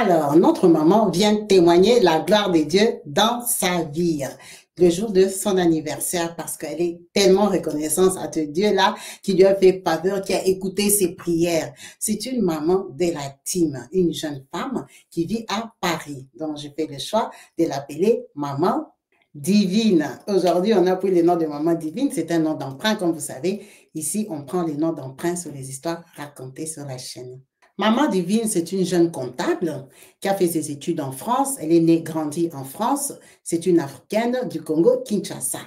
Alors, notre maman vient témoigner la gloire de Dieu dans sa vie, le jour de son anniversaire, parce qu'elle est tellement reconnaissante à ce Dieu-là qui lui a fait faveur, qui a écouté ses prières. C'est une maman de la team, une jeune femme qui vit à Paris. Donc, j'ai fait le choix de l'appeler Maman Divine. Aujourd'hui, on a pris le nom de Maman Divine. C'est un nom d'emprunt, comme vous savez. Ici, on prend les noms d'emprunt sur les histoires racontées sur la chaîne. Maman Divine, c'est une jeune comptable qui a fait ses études en France. Elle est née, grandie en France. C'est une Africaine du Congo, Kinshasa.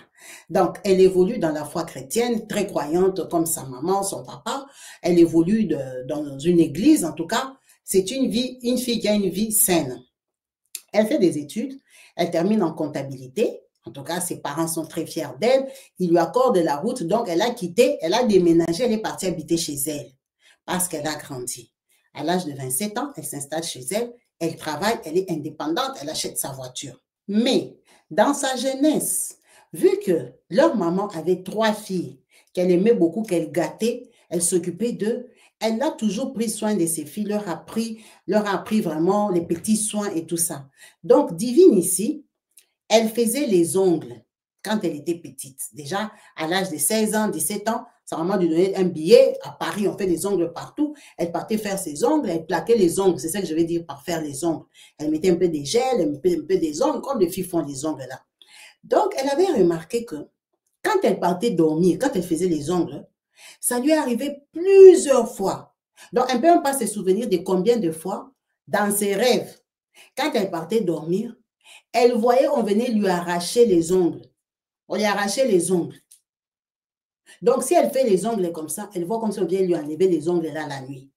Donc, elle évolue dans la foi chrétienne, très croyante comme sa maman, son papa. Elle évolue dans une église, en tout cas. C'est une fille qui a une vie saine. Elle fait des études. Elle termine en comptabilité. En tout cas, ses parents sont très fiers d'elle. Ils lui accordent la route. Donc, elle a quitté, elle a déménagé, elle est partie habiter chez elle parce qu'elle a grandi. À l'âge de 27 ans, elle s'installe chez elle, elle travaille, elle est indépendante, elle achète sa voiture. Mais dans sa jeunesse, vu que leur maman avait 3 filles, qu'elle aimait beaucoup, qu'elle gâtait, elle s'occupait d'eux, elle a toujours pris soin de ses filles, leur a appris vraiment les petits soins et tout ça. Donc, Divine ici, elle faisait les ongles quand elle était petite. Déjà, à l'âge de 16 ans, 17 ans, sa maman lui donnait un billet. À Paris, on fait des ongles partout. Elle partait faire ses ongles, elle plaquait les ongles. C'est ça que je veux dire par faire les ongles. Elle mettait un peu des gels, un peu des ongles, comme les filles font les ongles là. Donc, elle avait remarqué que quand elle partait dormir, quand elle faisait les ongles, ça lui arrivait plusieurs fois. Donc, elle ne peut même pas se souvenir de combien de fois, dans ses rêves, quand elle partait dormir, elle voyait on venait lui arracher les ongles. On lui arrachait les ongles. Donc, si elle fait les ongles comme ça, elle voit comme si on vient lui enlever les ongles là la nuit.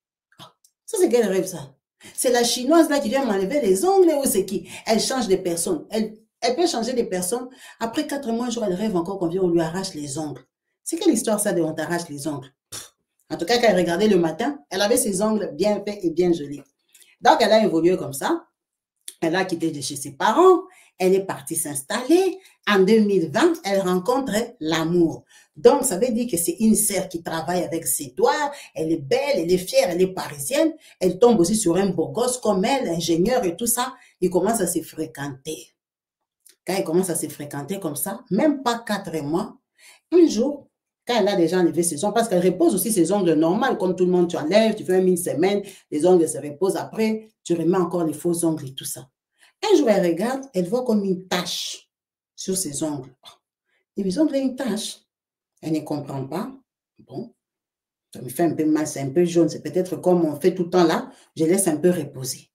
Ça, c'est quel rêve, ça? C'est la chinoise là qui vient m'enlever les ongles ou c'est qui? Elle change de personne. Elle peut changer de personne. Après 4 mois, un jour, elle rêve encore qu'on vient, on lui arrache les ongles. C'est quelle histoire ça de on t'arrache les ongles? En tout cas, quand elle regardait le matin, elle avait ses ongles bien faits et bien jolis. Donc, elle a évolué comme ça. Elle a quitté de chez ses parents. Elle est partie s'installer. En 2020, elle rencontre l'amour. Donc, ça veut dire que c'est une sœur qui travaille avec ses doigts. Elle est belle, elle est fière, elle est parisienne. Elle tombe aussi sur un beau gosse comme elle, ingénieur et tout ça. Ils commencent à se fréquenter. Quand ils commencent à se fréquenter comme ça, même pas 4 mois, un jour, quand elle a déjà enlevé ses ongles, parce qu'elle repose aussi ses ongles normales, comme tout le monde, tu enlèves, tu fais une semaine, les ongles se reposent après, tu remets encore les faux ongles et tout ça. Un jour, elle regarde, elle voit comme une tache sur ses ongles. Et les ongles, une tache. Elle ne comprend pas. Bon, ça me fait un peu mal, c'est un peu jaune, c'est peut-être comme on fait tout le temps là, je laisse un peu reposer.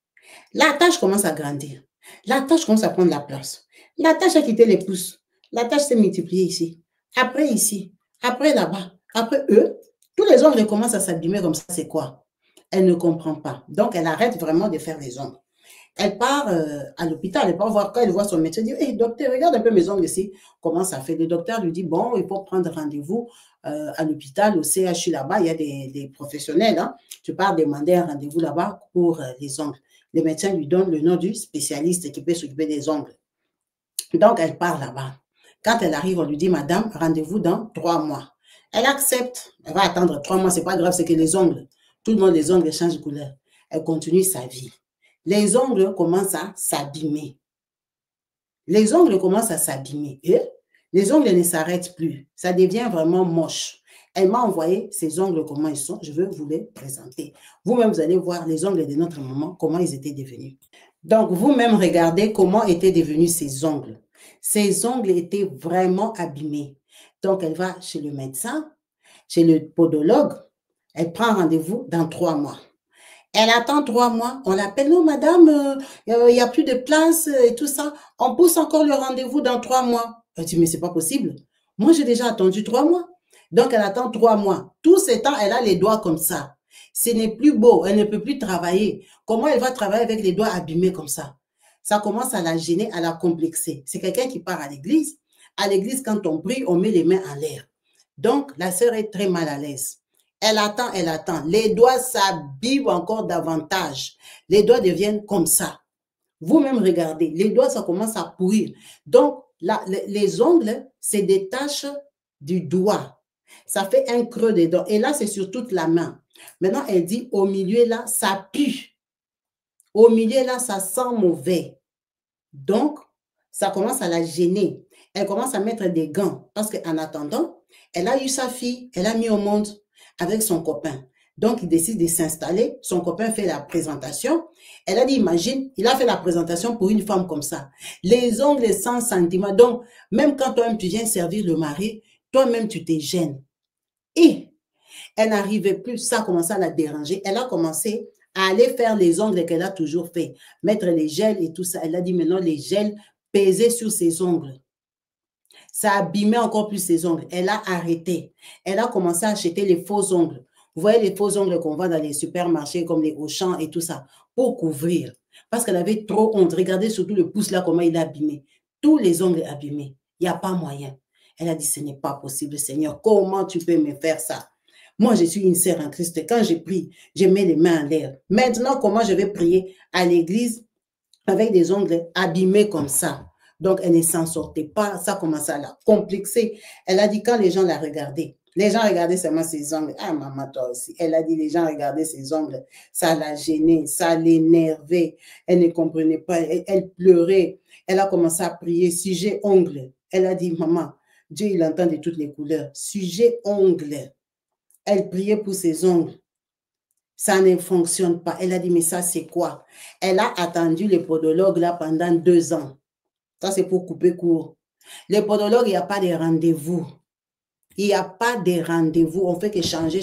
La tache commence à grandir. La tache commence à prendre la place. La tache a quitté les pouces. La tache s'est multipliée ici. Après ici. Après là-bas. Après eux. Tous les ongles commencent à s'abîmer comme ça. C'est quoi? Elle ne comprend pas. Donc, elle arrête vraiment de faire les ongles. Elle part à l'hôpital, elle part voir, quand elle voit son médecin, elle dit, hey, docteur, regarde un peu mes ongles ici, comment ça fait. Le docteur lui dit, bon, il faut prendre rendez-vous à l'hôpital, au CHU là-bas, il y a des professionnels, hein. Tu pars demander un rendez-vous là-bas pour les ongles. Le médecin lui donne le nom du spécialiste qui peut s'occuper des ongles. Donc, elle part là-bas. Quand elle arrive, on lui dit, madame, rendez-vous dans 3 mois. Elle accepte. Elle va attendre 3 mois, c'est pas grave, c'est que les ongles, tout le monde, les ongles changent de couleur. Elle continue sa vie. Les ongles commencent à s'abîmer. Les ongles commencent à s'abîmer. Et les ongles ne s'arrêtent plus. Ça devient vraiment moche. Elle m'a envoyé ses ongles, comment ils sont. Je veux vous les présenter. Vous-même, vous allez voir les ongles de notre maman, comment ils étaient devenus. Donc, vous-même, regardez comment étaient devenus ses ongles. Ses ongles étaient vraiment abîmés. Donc, elle va chez le médecin, chez le podologue. Elle prend rendez-vous dans 3 mois. Elle attend 3 mois. On l'appelle, non, madame, il n'y a plus de place et tout ça. On pousse encore le rendez-vous dans 3 mois. Elle dit, mais c'est pas possible. Moi, j'ai déjà attendu 3 mois. Donc, elle attend 3 mois. Tout ce temps, elle a les doigts comme ça. Ce n'est plus beau. Elle ne peut plus travailler. Comment elle va travailler avec les doigts abîmés comme ça? Ça commence à la gêner, à la complexer. C'est quelqu'un qui part à l'église. À l'église, quand on prie, on met les mains en l'air. Donc, la sœur est très mal à l'aise. Elle attend, elle attend. Les doigts s'abîment encore davantage. Les doigts deviennent comme ça. Vous-même regardez, les doigts, ça commence à pourrir. Donc, les ongles, c'est des taches du doigt. Ça fait un creux dedans. Et là, c'est sur toute la main. Maintenant, elle dit, au milieu, là, ça pue. Au milieu, là, ça sent mauvais. Donc, ça commence à la gêner. Elle commence à mettre des gants parce qu'en attendant, elle a eu sa fille, elle a mis au monde avec son copain. Donc, il décide de s'installer. Son copain fait la présentation. Elle a dit, imagine, il a fait la présentation pour une femme comme ça. Les ongles sans sentiment. Donc, même quand toi-même tu viens servir le mari, toi-même tu te gênes. Et elle n'arrivait plus, ça a commencé à la déranger. Elle a commencé à aller faire les ongles qu'elle a toujours fait, mettre les gels et tout ça. Elle a dit maintenant les gels pesaient sur ses ongles. Ça abîmait encore plus ses ongles. Elle a arrêté. Elle a commencé à acheter les faux ongles. Vous voyez les faux ongles qu'on vend dans les supermarchés comme les Auchan et tout ça, pour couvrir. Parce qu'elle avait trop honte. Regardez surtout le pouce là, comment il est abîmé. Tous les ongles abîmés. Il n'y a pas moyen. Elle a dit, ce n'est pas possible, Seigneur. Comment tu peux me faire ça? Moi, je suis une sœur en Christ. Quand je prie, je mets les mains en l'air. Maintenant, comment je vais prier à l'église avec des ongles abîmés comme ça? Donc, elle ne s'en sortait pas. Ça commençait à la complexer. Elle a dit, quand les gens la regardaient, les gens regardaient seulement ses ongles. Ah, maman, toi aussi. Elle a dit, les gens regardaient ses ongles. Ça la gênait, ça l'énervait. Elle ne comprenait pas. Elle pleurait. Elle a commencé à prier. Sujet ongles. Elle a dit, maman, Dieu, il entend de toutes les couleurs. Sujet ongles. Elle priait pour ses ongles. Ça ne fonctionne pas. Elle a dit, mais ça, c'est quoi? Elle a attendu les podologues là pendant 2 ans. Ça, c'est pour couper court. Les podologues, il n'y a pas de rendez-vous. Il n'y a pas de rendez-vous. On fait que changer,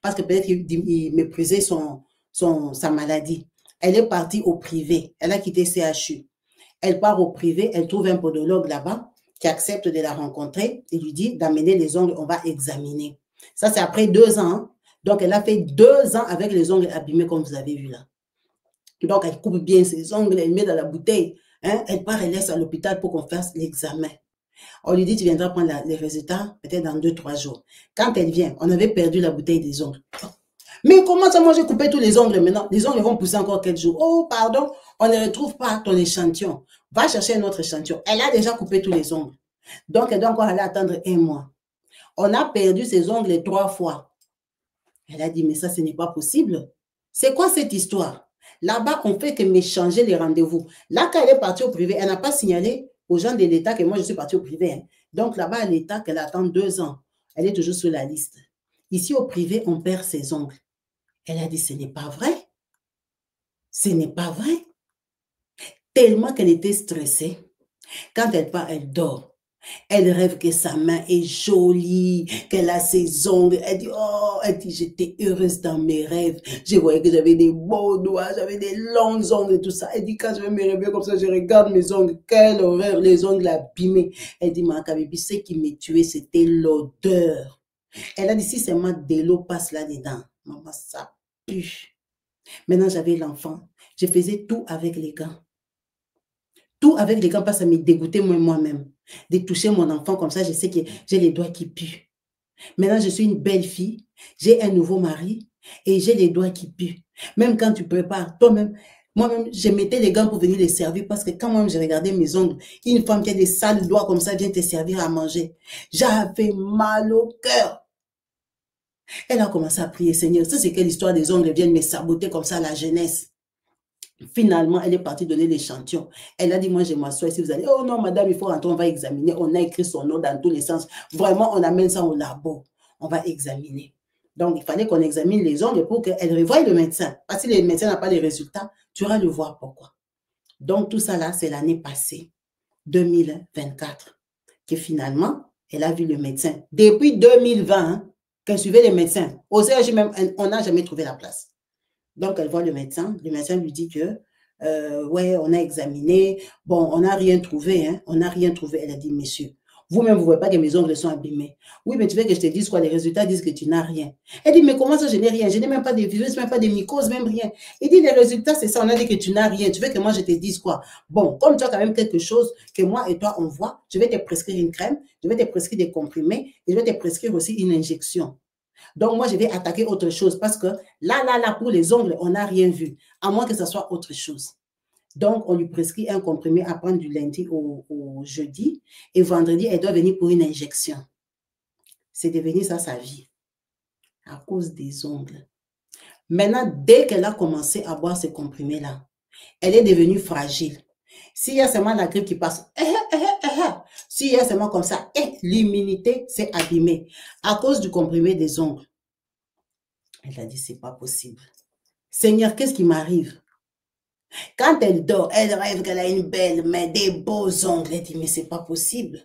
parce que peut-être qu'il méprisait sa maladie. Elle est partie au privé. Elle a quitté CHU. Elle part au privé. Elle trouve un podologue là-bas qui accepte de la rencontrer et lui dit d'amener les ongles. On va examiner. Ça, c'est après 2 ans. Donc, elle a fait 2 ans avec les ongles abîmés, comme vous avez vu là. Donc, elle coupe bien ses ongles, elle met dans la bouteille. Hein? Elle part, elle laisse à l'hôpital pour qu'on fasse l'examen. On lui dit, tu viendras prendre les résultats peut-être dans 2-3 jours. Quand elle vient, on avait perdu la bouteille des ongles. Mais comment ça, moi, j'ai coupé tous les ongles maintenant? Les ongles vont pousser encore quelques jours. Oh, pardon, on ne retrouve pas ton échantillon. Va chercher un autre échantillon. Elle a déjà coupé tous les ongles. Donc, elle doit encore aller attendre 1 mois. On a perdu ses ongles 3 fois. Elle a dit, mais ça, ce n'est pas possible. C'est quoi cette histoire? Là-bas, on fait que m'échanger les rendez-vous. Là, quand elle est partie au privé, elle n'a pas signalé aux gens de l'État que moi, je suis partie au privé. Hein. Donc, là-bas, à l'État, qu'elle attend 2 ans. Elle est toujours sur la liste. Ici, au privé, on perd ses ongles. Elle a dit, ce n'est pas vrai. Ce n'est pas vrai. Tellement qu'elle était stressée. Quand elle part, elle dort. Elle rêve que sa main est jolie, qu'elle a ses ongles. Elle dit, oh, elle dit, j'étais heureuse dans mes rêves. Je voyais que j'avais des beaux doigts, j'avais des longs ongles et tout ça. Elle dit, quand je vais me réveiller comme ça, je regarde mes ongles. Quelle horreur, les ongles abîmés. Elle dit, ma Kabibi, ce qui me tuait, c'était l'odeur. Elle a dit, si seulement de l'eau passe là-dedans, maman, ça pue. Maintenant, j'avais l'enfant. Je faisais tout avec les gants. Tout avec les gants parce que ça me dégoûtait moi-même. De toucher mon enfant comme ça, je sais que j'ai les doigts qui puent. Maintenant, je suis une belle fille, j'ai un nouveau mari et j'ai les doigts qui puent. Même quand tu prépares, toi-même, moi-même, je mettais les gants pour venir les servir parce que quand moi-même, j'ai regardé mes ongles, une femme qui a des sales doigts comme ça vient te servir à manger. J'avais mal au cœur. Elle a commencé à prier, Seigneur, ça c'est quelle histoire des ongles viennent me saboter comme ça à la jeunesse. Finalement, elle est partie donner l'échantillon. Elle a dit, moi, je m'assois ici. Vous allez, oh non, madame, il faut rentrer, on va examiner. On a écrit son nom dans tous les sens. Vraiment, on amène ça au labo. On va examiner. Donc, il fallait qu'on examine les ongles pour qu'elle revoie le médecin. Parce que si le médecin n'a pas les résultats, tu auras le voir pourquoi. Donc, tout ça là, c'est l'année passée, 2024, que finalement, elle a vu le médecin. Depuis 2020, hein, qu'elle suivait les médecins. Au CHU même, on n'a jamais trouvé la place. Donc, elle voit le médecin lui dit que, ouais, on a examiné, bon, on n'a rien trouvé, hein, on n'a rien trouvé. Elle a dit, monsieur, vous-même, vous ne voyez pas que mes ongles sont abîmés. Oui, mais tu veux que je te dise quoi? Les résultats disent que tu n'as rien. Elle dit, mais comment ça, je n'ai rien? Je n'ai même pas de virus, même pas de mycose, même rien. Il dit, les résultats, c'est ça, on a dit que tu n'as rien. Tu veux que moi, je te dise quoi? Bon, comme tu as quand même quelque chose que moi et toi, on voit, je vais te prescrire une crème, je vais te prescrire des comprimés, et je vais te prescrire aussi une injection. Donc, moi, je vais attaquer autre chose parce que là, pour les ongles, on n'a rien vu, à moins que ce soit autre chose. Donc, on lui prescrit un comprimé à prendre du lundi au jeudi et vendredi, elle doit venir pour une injection. C'est devenu ça sa vie à cause des ongles. Maintenant, dès qu'elle a commencé à boire ces comprimés-là, Elle est devenue fragile. S'il y a seulement la grippe qui passe, s'il y a seulement comme ça, l'immunité s'est abîmée à cause du comprimé des ongles. Elle a dit, c'est pas possible. Seigneur, qu'est-ce qui m'arrive? Quand elle dort, elle rêve qu'elle a une belle main, des beaux ongles. Elle dit, mais c'est pas possible.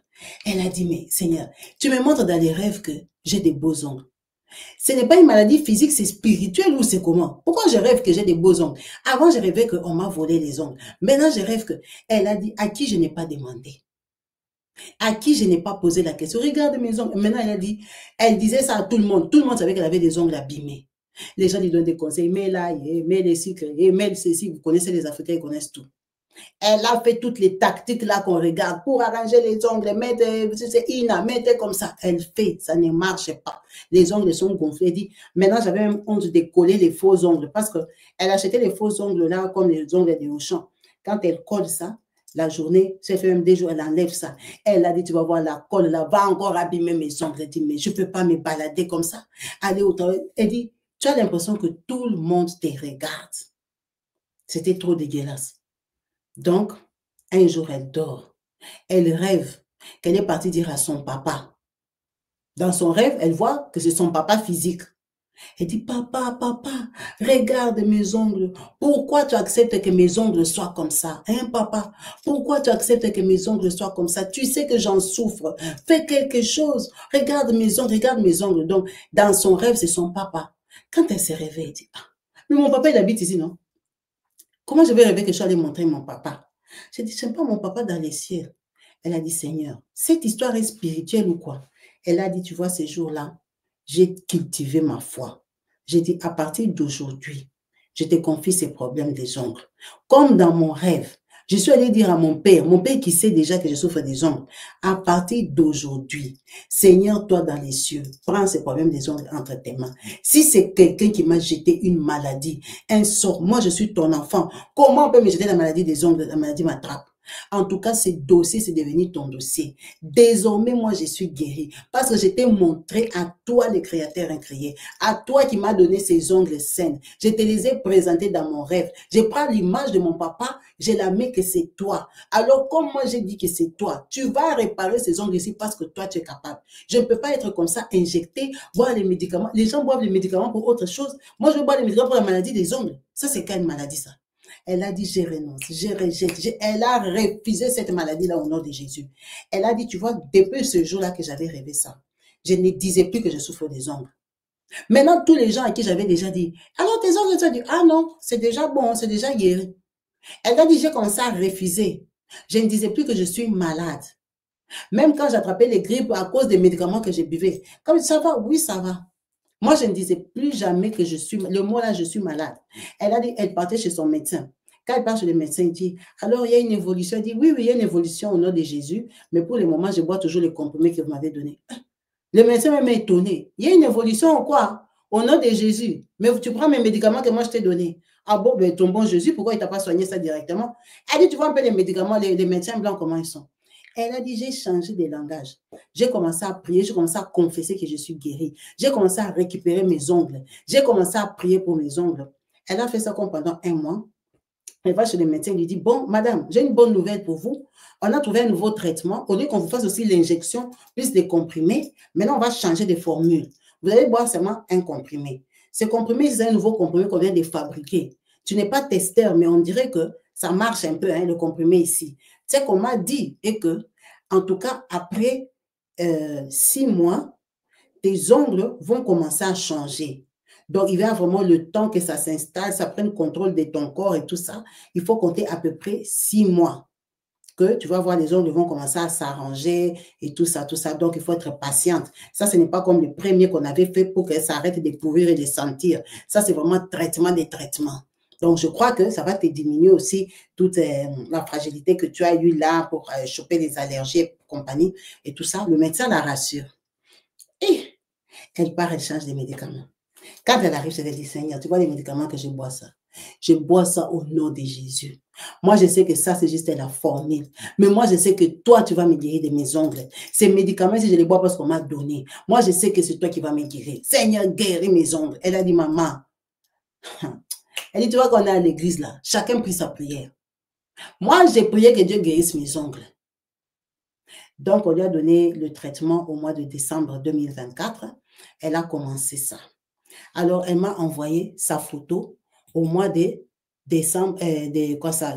Elle a dit, mais Seigneur, tu me montres dans les rêves que j'ai des beaux ongles. Ce n'est pas une maladie physique, c'est spirituel ou c'est comment? Pourquoi je rêve que j'ai des beaux ongles? Avant, je rêvais qu'on m'a volé les ongles. Maintenant, je rêve que... Elle a dit, à qui je n'ai pas demandé? À qui je n'ai pas posé la question? Regarde mes ongles. Maintenant, elle a dit, elle disait ça à tout le monde. Tout le monde savait qu'elle avait des ongles abîmés. Les gens lui donnent des conseils. Mets l'ail, mets les sucres, mets ceci. Vous connaissez les Africains, ils connaissent tout. Elle a fait toutes les tactiques là qu'on regarde pour arranger les ongles, mettre, mettre comme ça. Elle fait, ça ne marche pas. Les ongles sont gonflés. Elle dit, maintenant j'avais même honte de coller les faux ongles parce qu'elle achetait les faux ongles là comme les ongles de Auchan. Quand elle colle ça, la journée, ça fait même des jours, elle enlève ça. Elle a dit, tu vas voir la colle là, va encore abîmer mes ongles. Elle dit, mais je ne peux pas me balader comme ça. Aller au travail. Elle dit, tu as l'impression que tout le monde te regarde. C'était trop dégueulasse. Donc, un jour, elle dort. Elle rêve qu'elle est partie dire à son papa. Dans son rêve, elle voit que c'est son papa physique. Elle dit, papa, papa, regarde mes ongles. Pourquoi tu acceptes que mes ongles soient comme ça? Hein, papa? Pourquoi tu acceptes que mes ongles soient comme ça? Tu sais que j'en souffre. Fais quelque chose. Regarde mes ongles, regarde mes ongles. Donc, dans son rêve, c'est son papa. Quand elle se réveille, elle dit, ah, mais mon papa, il habite ici, non? Comment je vais rêver que je suis allée montrer mon papa? J'ai dit, je n'aime pas mon papa dans les cieux. Elle a dit, Seigneur, cette histoire est spirituelle ou quoi? Elle a dit, tu vois, ces jours-là, j'ai cultivé ma foi. J'ai dit, à partir d'aujourd'hui, je te confie ces problèmes des ongles. Comme dans mon rêve, je suis allée dire à mon père qui sait déjà que je souffre des ongles, à partir d'aujourd'hui, Seigneur, toi dans les cieux, prends ces problèmes des ongles entre tes mains. Si c'est quelqu'un qui m'a jeté une maladie, un sort, moi je suis ton enfant, comment on peut me jeter la maladie des ongles, la maladie m'attrape? En tout cas, ce dossier, c'est devenu ton dossier. Désormais, moi, je suis guérie parce que je t'ai montré à toi, le Créateur incréé, à toi qui m'as donné ces ongles saines. Je te les ai présentés dans mon rêve. Je prends l'image de mon papa, je la mets que c'est toi. Alors, comme moi, j'ai dit que c'est toi, tu vas réparer ces ongles ici parce que toi, tu es capable. Je ne peux pas être comme ça, injecté, boire les médicaments. Les gens boivent les médicaments pour autre chose. Moi, je veux boire les médicaments pour la maladie des ongles. Ça, c'est quelle maladie, ça? Elle a dit, je renonce, je rejette. Elle a refusé cette maladie-là au nom de Jésus. Elle a dit, tu vois, depuis ce jour-là que j'avais rêvé ça, je ne disais plus que je souffre des ongles. Maintenant, tous les gens à qui j'avais déjà dit, alors tes ongles, tu as dit, ah non, c'est déjà bon, c'est déjà guéri. Elle a dit, j'ai commencé à refuser. Je ne disais plus que je suis malade. Même quand j'attrapais les grippes à cause des médicaments que je buvais. Comme ça va, oui, ça va. Moi, je ne disais plus jamais que je suis, le mot là, je suis malade. Elle a dit, elle partait chez son médecin. Quand elle part chez le médecin, il dit, alors il y a une évolution. Elle dit, oui, oui, il y a une évolution au nom de Jésus, mais pour le moment, je bois toujours les comprimés que vous m'avez donnés. Le médecin m'a étonné. Il y a une évolution ou quoi? Au nom de Jésus. Mais tu prends mes médicaments que moi je t'ai donnés. Ah bon, ben ton bon Jésus, pourquoi il ne t'a pas soigné ça directement? Elle dit, tu vois un peu les médicaments, les médecins blancs, comment ils sont? Elle a dit, j'ai changé de langage. J'ai commencé à prier, j'ai commencé à confesser que je suis guérie. J'ai commencé à récupérer mes ongles. J'ai commencé à prier pour mes ongles. Elle a fait ça comme pendant 1 mois. Elle va chez le médecin, il lui dit, bon, madame, j'ai une bonne nouvelle pour vous. On a trouvé un nouveau traitement. Au lieu qu'on vous fasse aussi l'injection, plus des comprimés, maintenant on va changer de formule. Vous allez boire seulement un comprimé. Ce comprimé, c'est un nouveau comprimé qu'on vient de fabriquer. Tu n'es pas testeur, mais on dirait que ça marche un peu, hein, le comprimé ici. C'est qu'on m'a dit, et que, en tout cas, après 6 mois, tes ongles vont commencer à changer. Donc, il va vraiment le temps que ça s'installe, ça prenne contrôle de ton corps et tout ça. Il faut compter à peu près 6 mois que tu vas voir les ongles vont commencer à s'arranger et tout ça, tout ça. Donc, il faut être patiente. Ça, ce n'est pas comme le premier qu'on avait fait pour que ça arrête de pourrir et de sentir. Ça, c'est vraiment traitement des traitements. Donc, je crois que ça va te diminuer aussi toute la fragilité que tu as eue là pour choper les allergies et compagnie et tout ça. Le médecin la rassure. Et elle part, elle change des médicaments. Quand elle arrive, elle dit, Seigneur, tu vois les médicaments que je bois ça. Je bois ça au nom de Jésus. Moi, je sais que ça, c'est juste la formule. Mais moi, je sais que toi, tu vas me guérir de mes ongles. Ces médicaments, si je les bois parce qu'on m'a donné, moi, je sais que c'est toi qui vas me guérir. Seigneur, guéris mes ongles. Elle a dit, maman, Elle dit, tu vois qu'on est à l'église là, chacun prie sa prière. Moi, j'ai prié que Dieu guérisse mes ongles. Donc, on lui a donné le traitement au mois de décembre 2024. Elle a commencé ça. Alors, elle m'a envoyé sa photo au mois de décembre,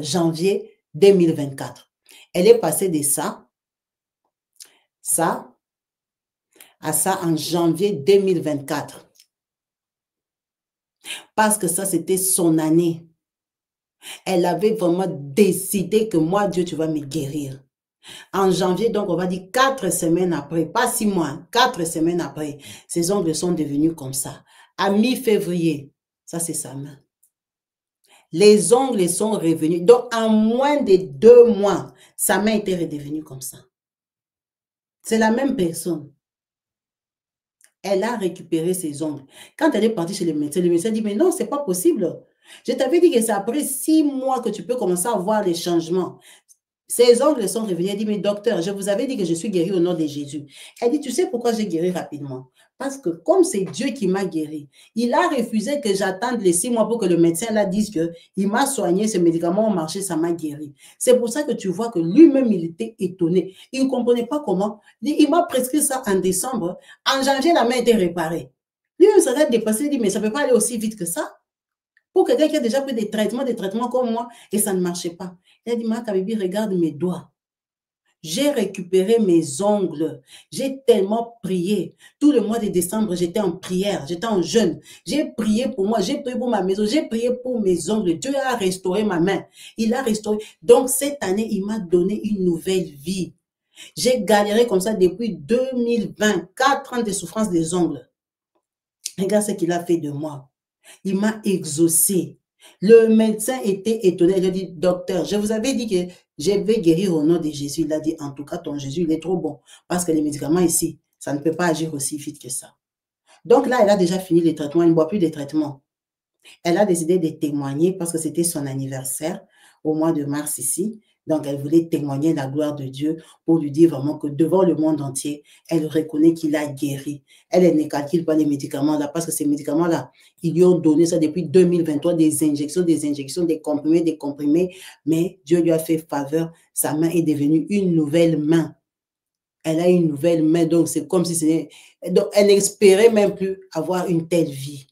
janvier 2024. Elle est passée de ça à ça en janvier 2024. Parce que ça, c'était son année. Elle avait vraiment décidé que moi, Dieu, tu vas me guérir. En janvier, donc on va dire 4 semaines après, pas 6 mois, 4 semaines après, ses ongles sont devenus comme ça. À mi-février, ça c'est sa main. Les ongles sont revenus. Donc en moins de 2 mois, sa main était redevenue comme ça. C'est la même personne. Elle a récupéré ses ongles. Quand elle est partie chez le médecin dit, mais non, c'est pas possible. Je t'avais dit que c'est après 6 mois que tu peux commencer à voir les changements. Ses ongles sont revenus. Elle dit, mais docteur, je vous avais dit que je suis guérie au nom de Jésus. Elle dit, tu sais pourquoi j'ai guéri rapidement? Parce que comme c'est Dieu qui m'a guéri, il a refusé que j'attende les 6 mois pour que le médecin là dise qu'il m'a soigné, ce médicament ont marché, ça m'a guéri. C'est pour ça que tu vois que lui-même, il était étonné. Il ne comprenait pas comment. Il m'a prescrit ça en décembre. En janvier, la main était réparée. Lui-même s'arrête dépassé, il dit, mais ça ne peut pas aller aussi vite que ça. Pour quelqu'un qui a déjà pris des traitements comme moi, et ça ne marchait pas. Elle a dit, Makabibi, regarde mes doigts. J'ai récupéré mes ongles. J'ai tellement prié. Tout le mois de décembre, j'étais en prière, j'étais en jeûne. J'ai prié pour moi, j'ai prié pour ma maison, j'ai prié pour mes ongles. Dieu a restauré ma main. Il a restauré. Donc, cette année, il m'a donné une nouvelle vie. J'ai galéré comme ça depuis 2020, 4 ans de souffrance des ongles. Regarde ce qu'il a fait de moi. Il m'a exaucé. Le médecin était étonné. Il a dit, docteur, je vous avais dit que je vais guérir au nom de Jésus. Il a dit, en tout cas, ton Jésus, il est trop bon. Parce que les médicaments ici, ça ne peut pas agir aussi vite que ça. Donc là, elle a déjà fini les traitements. Elle ne boit plus de traitements. Elle a décidé de témoigner parce que c'était son anniversaire au mois de mars ici. Donc, elle voulait témoigner la gloire de Dieu pour lui dire vraiment que devant le monde entier, elle reconnaît qu'il a guéri. Elle ne calcule pas les médicaments là parce que ces médicaments-là, ils lui ont donné ça depuis 2023, des injections, des comprimés. Mais Dieu lui a fait faveur. Sa main est devenue une nouvelle main. Elle a une nouvelle main. Donc, c'est comme si c'était... Donc, elle n'espérait même plus avoir une telle vie.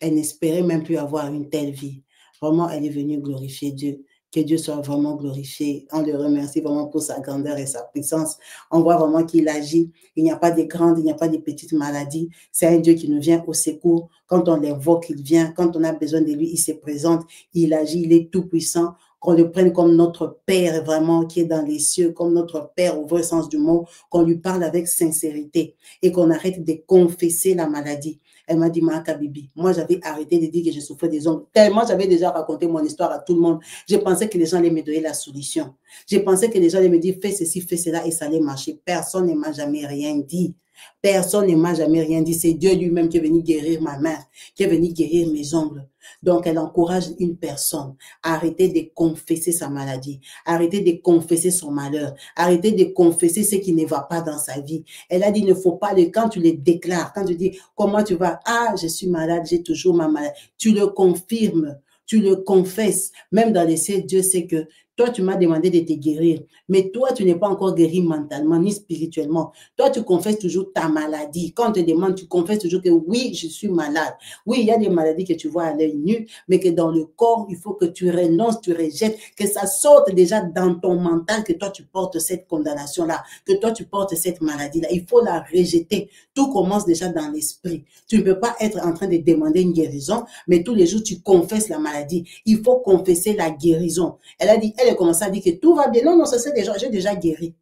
Elle n'espérait même plus avoir une telle vie. Vraiment, elle est venue glorifier Dieu. Que Dieu soit vraiment glorifié. On le remercie vraiment pour sa grandeur et sa puissance. On voit vraiment qu'il agit. Il n'y a pas de grandes, il n'y a pas de petites maladies. C'est un Dieu qui nous vient au secours. Quand on l'invoque, il vient. Quand on a besoin de lui, il se présente. Il agit, il est tout puissant. Qu'on le prenne comme notre Père vraiment qui est dans les cieux, comme notre Père au vrai sens du mot, qu'on lui parle avec sincérité et qu'on arrête de confesser la maladie. Elle m'a dit, Makabibi, moi j'avais arrêté de dire que je souffrais des ongles. Tellement j'avais déjà raconté mon histoire à tout le monde. Je pensais que les gens allaient me donner la solution. Je pensais que les gens allaient me dire, fais ceci, fais cela et ça allait marcher. Personne ne m'a jamais rien dit. Personne ne m'a jamais rien dit. C'est Dieu lui-même qui est venu guérir ma main, qui est venu guérir mes ongles. Donc, elle encourage une personne à arrêter de confesser sa maladie, arrêter de confesser son malheur, arrêter de confesser ce qui ne va pas dans sa vie. Elle a dit, il ne faut pas, quand tu le déclares, quand tu dis, comment tu vas? Ah, je suis malade, j'ai toujours ma maladie. Tu le confirmes, tu le confesses. Même dans les cieux, Dieu sait que toi, tu m'as demandé de te guérir, mais toi, tu n'es pas encore guéri mentalement ni spirituellement. Toi, tu confesses toujours ta maladie. Quand on te demande, tu confesses toujours que oui, je suis malade. Oui, il y a des maladies que tu vois à l'œil nu, mais que dans le corps, il faut que tu renonces, tu rejettes, que ça sorte déjà dans ton mental, que toi, tu portes cette condamnation-là, que toi, tu portes cette maladie-là. Il faut la rejeter. Tout commence déjà dans l'esprit. Tu ne peux pas être en train de demander une guérison, mais tous les jours, tu confesses la maladie. Il faut confesser la guérison. Elle a dit, elle a commencé à dire que tout va bien. Non, non, ça c'est déjà, j'ai déjà guéri.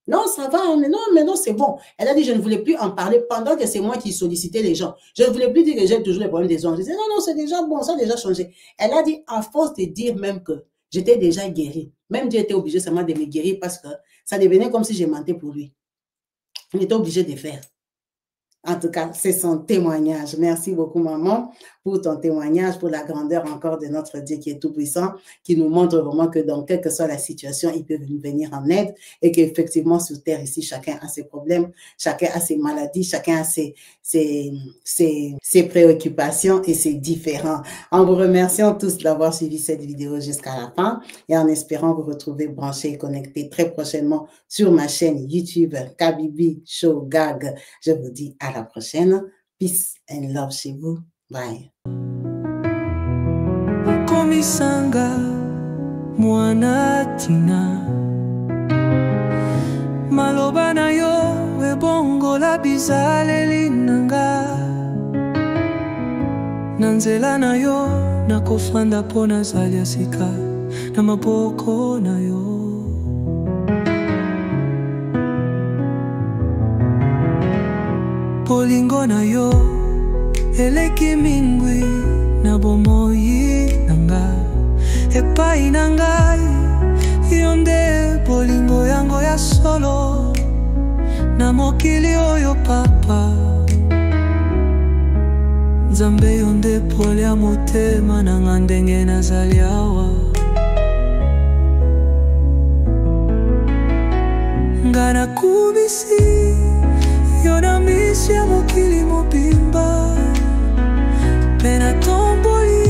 Non, ça va, mais non, c'est bon. Elle a dit, je ne voulais plus en parler pendant que c'est moi qui sollicitais les gens. Je ne voulais plus dire que j'ai toujours les problèmes des ongles. Je disais, non, non, c'est déjà bon, ça a déjà changé. Elle a dit, à force de dire même que j'étais déjà guérie, même Dieu était obligé seulement de me guérir parce que ça devenait comme si je mentais pour lui. Il était obligé de faire. En tout cas, c'est son témoignage. Merci beaucoup, maman. pour ton témoignage, pour la grandeur encore de notre Dieu qui est tout-puissant, qui nous montre vraiment que dans quelle que soit la situation, il peut nous venir en aide et qu'effectivement, sur terre, ici, chacun a ses problèmes, chacun a ses maladies, chacun a ses préoccupations et ses différents. En vous remerciant tous d'avoir suivi cette vidéo jusqu'à la fin et en espérant vous retrouver branchés et connectés très prochainement sur ma chaîne YouTube Kabibi Show Gag. Je vous dis à la prochaine. Peace and love chez vous. Bye. Komisanga mwana tina maloba na yo ebongola bizaleli nanga na nzela na yo nakofanda mpo nazali ya sika na maboko na yo bolingo na yo eleki mingwi na bomoi nanga epai na ngai yo nde bolingo yango ya solo na mokili oyo papa Nzambe yo nde pole ya motema nanga ndenge nazali awa nga nakubisi yo na misi ya mokili mobimba mpe natomboli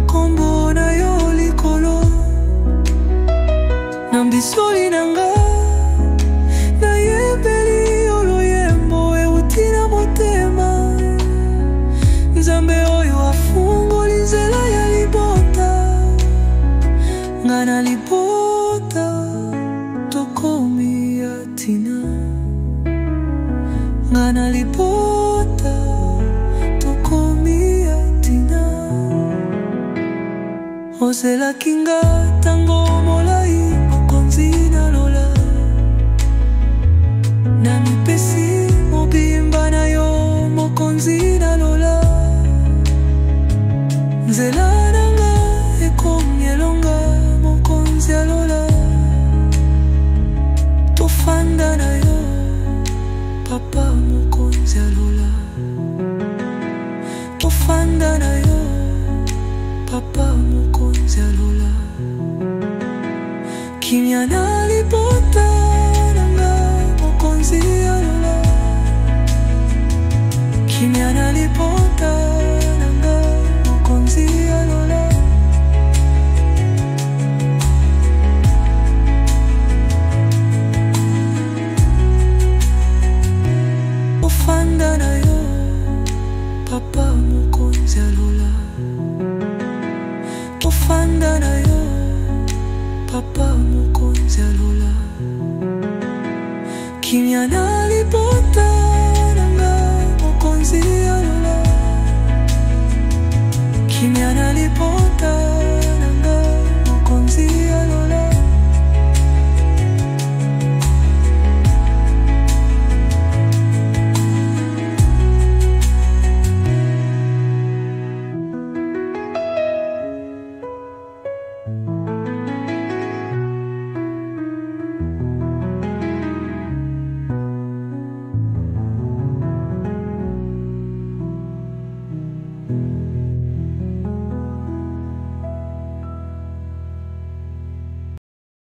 kombo na yo likolo na mbisoli na nga nayembeli yo loyembo euti na motema Nzambe oyo afungoli nzela ya libota nga na libota tokomi ya tina nga na libota tokomi ya tina ozelaki nga tango molai mokonzi nalola na mipesi mobimba na yo mokonzi nalola nzela nanga ekomi elonga mokonzi alola tofanda na yo papa mokonzi alola tofanda na yo papa mokonzi alola kimia na libota nanga mokonzi alola kimia na libota nanga mokonzi alola tofanda na yo papa mokonzi alola tofanda na yo papa